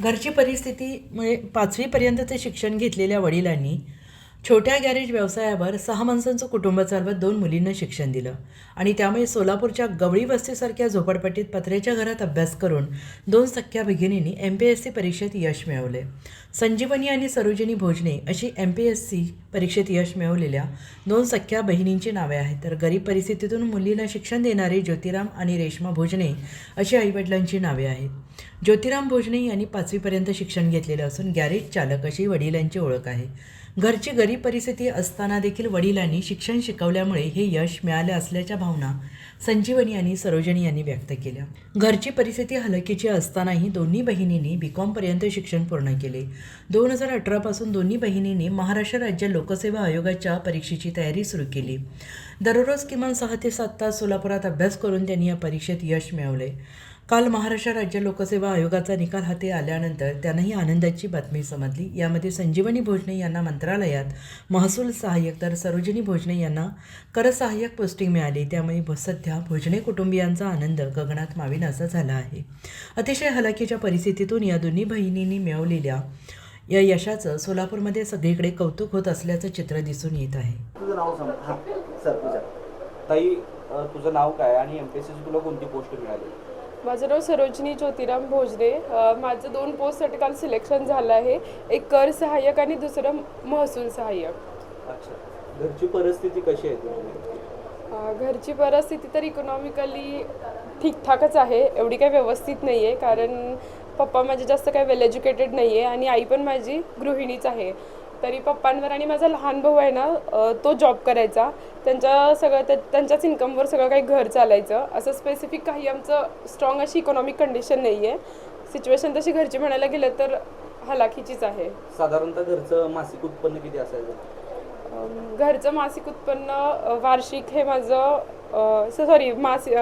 घरची परिस्थितीमुळे 5वीपर्यंतचे शिक्षण घेतलेल्या वडिलांनी छोट्या गॅरेज व्यवसायावर 6 माणसांचं कुटुंब चालवत 2 मुलींना शिक्षण दिलं आणि त्यामुळे सोलापूरच्या गवळी वस्तीसारख्या झोपडपट्टीत पत्र्याच्या घरात अभ्यास करून 2 सख्ख्या भगिनींनी MPSC परीक्षेत यश मिळवले. संजीवनी आणि सरोजिनी भोजने अशी MPSC परीक्षेत यश मिळवलेल्या 2 सख्ख्या बहिणींची नावे आहेत. तर गरीब परिस्थितीतून मुलींना शिक्षण देणारे ज्योतिराम आणि रेश्मा भोजने अशी आईवडिलांची नावे आहेत. ज्योतिराम भोजने यांनी 5वीपर्यंत शिक्षण घेतलेलं असून गॅरेज चालक अशी वडिलांची ओळख आहे. घरची गरीब परिस्थिती असताना देखील वडिलांनी शिक्षण शिकवल्यामुळे हे यश मिळाले असल्याच्या भावना संजीवनी आणि सरोजिनी यांनी व्यक्त केल्या. घरची परिस्थिती हलकीची असतानाही दोन्ही बहिणींनी BComपर्यंत शिक्षण पूर्ण केले. 2018पासून दोन्ही बहिणींनी महाराष्ट्र राज्य लोकसेवा आयोगाच्या परीक्षेची तयारी सुरू केली. दररोज किमान 6 ते 7 तास सोलापुरात अभ्यास करून त्यांनी या परीक्षेत यश मिळवले. काल महाराष्ट्र राज्य लोकसेवा आयोगाचा निकाल हाती आल्यानंतर त्यांनाही आनंदाची बातमी समजली. यामध्ये संजीवनी भोजने यांना मंत्रालयात महसूल सहाय्यक तर सरोजिनी भोजने यांना कर सहाय्यक पोस्टिंग मिळाली. त्यामुळे सध्या भोजने कुटुंबियांचा आनंद गगनात मावेनासा झाला आहे. अतिशय हलाखीच्या परिस्थितीतून या दोन्ही बहिणींनी मिळवलेल्या या यशाचं सोलापूरमध्ये सगळीकडे कौतुक होत असल्याचं चित्र दिसून येत आहे. तुझं नाव सांग. हां सर तुझं. ताई तुझं नाव काय आणि MPSC तुला कोणती पोस्ट मिळाली? माझं नाव सरोजिनी ज्योतिराम भोजने. माझं 2 पोस्टसाठी काल सिलेक्शन झालं आहे. एक कर सहाय्यक आणि दुसरं महसूल सहाय्यक. अच्छा, घरची परिस्थिती कशी आहे तुझी? घरची परिस्थिती तर इकॉनॉमिकली ठीकठाकच आहे, एवढी काही व्यवस्थित नाही आहे. कारण पप्पा माझे जास्त काही वेल एज्युकेटेड नाही आहे आणि आई पण माझी गृहिणीच आहे. तरी पप्पांवर आणि माझा लहान भाऊ आहे ना, तो जॉब करायचा. त्यांच्याच इन्कमवर सगळं काही घर चालायचं. असं स्पेसिफिक काही आमचं स्ट्रॉंग अशी इकॉनॉमिक कंडिशन नाही आहे. सिच्युएशन तशी घरची म्हणायला गेलं तर हलाखीचीच आहे. साधारणतः घरचं मासिक उत्पन्न किती असायचं? घरचं मासिक उत्पन्न वार्षिक हे माझं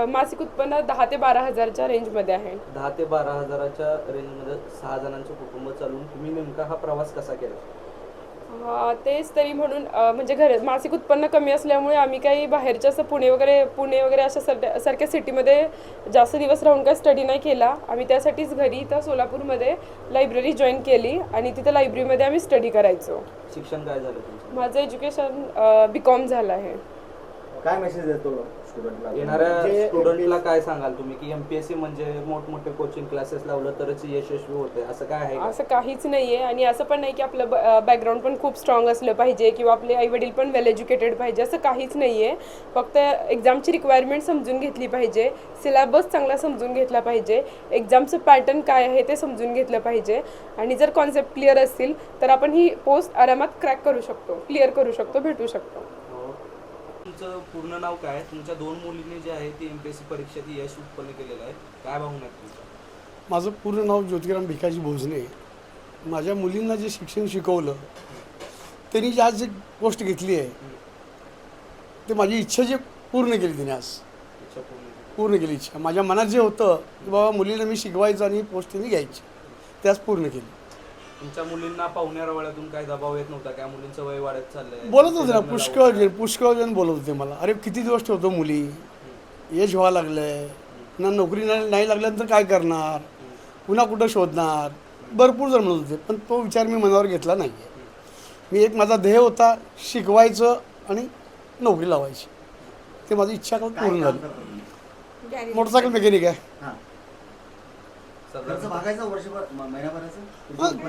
मासिक उत्पन्न 10 ते 12 हजारच्या रेंजमध्ये आहे. 10 ते 12 हजाराच्या रेंजमध्ये 6 जणांचं कुटुंब चालवून तुम्ही नेमका हा प्रवास कसा केला? तेच तरी म्हणून म्हणजे मासिक उत्पन्न कमी असल्यामुळे आम्ही काही बाहेरच्या असं पुणे वगैरे अशा सारख्या सिटीमध्ये जास्त दिवस राहून काही स्टडी नाही केला. आम्ही त्यासाठीच घरी इथं सोलापूरमध्ये लायब्ररी जॉईन केली आणि तिथं लायब्ररीमध्ये आम्ही स्टडी करायचो. शिक्षण काय झालं तुमचं? माझं एज्युकेशन BCom झालं आहे. काय मेसेज देतो येणाऱ्या स्टुडंटला काय सांगाल तुम्ही की MPSC म्हणजे मोठमोठे कोचिंग क्लासेस लावलं तरच यशस्वी होते असं काय आहे? असं काहीच नाही आहे आणि असं पण नाही की आपलं बॅकग्राऊंड पण खूप स्ट्रॉंग असलं पाहिजे किंवा आपले आईवडील पण वेल एज्युकेटेड पाहिजे, असं काहीच नाही आहे. फक्त एक्झामची रिक्वायरमेंट समजून घेतली पाहिजे, सिलेबस चांगला समजून घेतला पाहिजे, एक्झामचं पॅटर्न काय आहे ते समजून घेतलं पाहिजे आणि जर कॉन्सेप्ट क्लिअर असतील तर आपण ही पोस्ट आरामात क्रॅक करू शकतो, क्लिअर करू शकतो, भेटू शकतो. तुमचं पूर्ण नाव काय? तुमच्या 2 मुलींनी जे आहे ती MPSC परीक्षेत यश उत्पन्न केलेलं आहे, काय भावना आहेत तुमच्या? माझं पूर्ण नाव ज्योतिराम भिकाजी भोजने. माझ्या मुलींना जे शिक्षण शिकवलं त्यांनी जी आज जी गोष्ट घेतली आहे ते माझी इच्छा जी पूर्ण केली तिने आज पूर्ण केली. इच्छा माझ्या मनात जे होतं की बाबा मुलींना मी शिकवायचं आणि पोस्ट त्यांनी घ्यायची ते आज पूर्ण केली. तुमच्या मुलींना पाहुण्यारावळ्यातून काय दबाव येत नव्हता? काय मुलींचं वय वाढत चाललंय? बोलत होते ना, पुष्कळ जण बोलत होते मला, अरे किती दिवस ठेवतो मुली, एज व्हावं लागलंय ना, नोकरी नाही लागल्यानंतर काय करणार, पुन्हा कुठं शोधणार, भरपूर जण म्हणत होते. पण तो विचार मी मनावर घेतला नाही. मी माझा ध्येय होता शिकवायचं आणि नोकरी लावायची, ते माझी इच्छा पूर्ण झाली. मोटरसायकल मेकॅनिक आहे.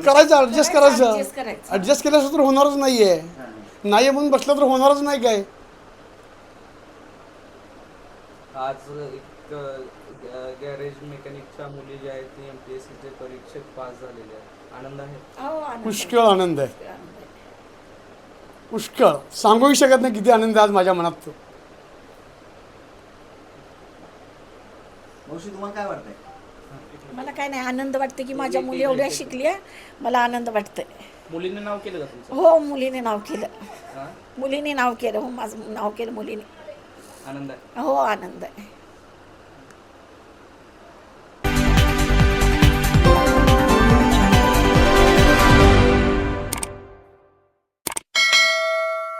करायचं ॲडजस्ट केल्यास तर होणारच नाही आहे. नाही म्हणून बसलं तर होणारच नाही. काय आज एक गॅरेज मेकॅनिकच्या मुली ज्या आहेत ती MPSCच्या परीक्षेत पास झालेल्या आहेत, आनंद आहे? पुष्कळ आनंद आहे, पुष्कळ सांगूही शकत नाही किती आनंद आहे आज माझ्या मनात. तुम्हाला काय वाटतंय? मला काय नाही, आनंद वाटते की माझ्या मुली एवढ्या शिकल्या, मला आनंद वाटतंय. मुलींनी नाव केलं का तुमचं? हो, मुलीने नाव केलं. मुलीने नाव केलं. हो, माझं नाव केलं मुलीने. आनंद आहे? हो, आनंद आहे.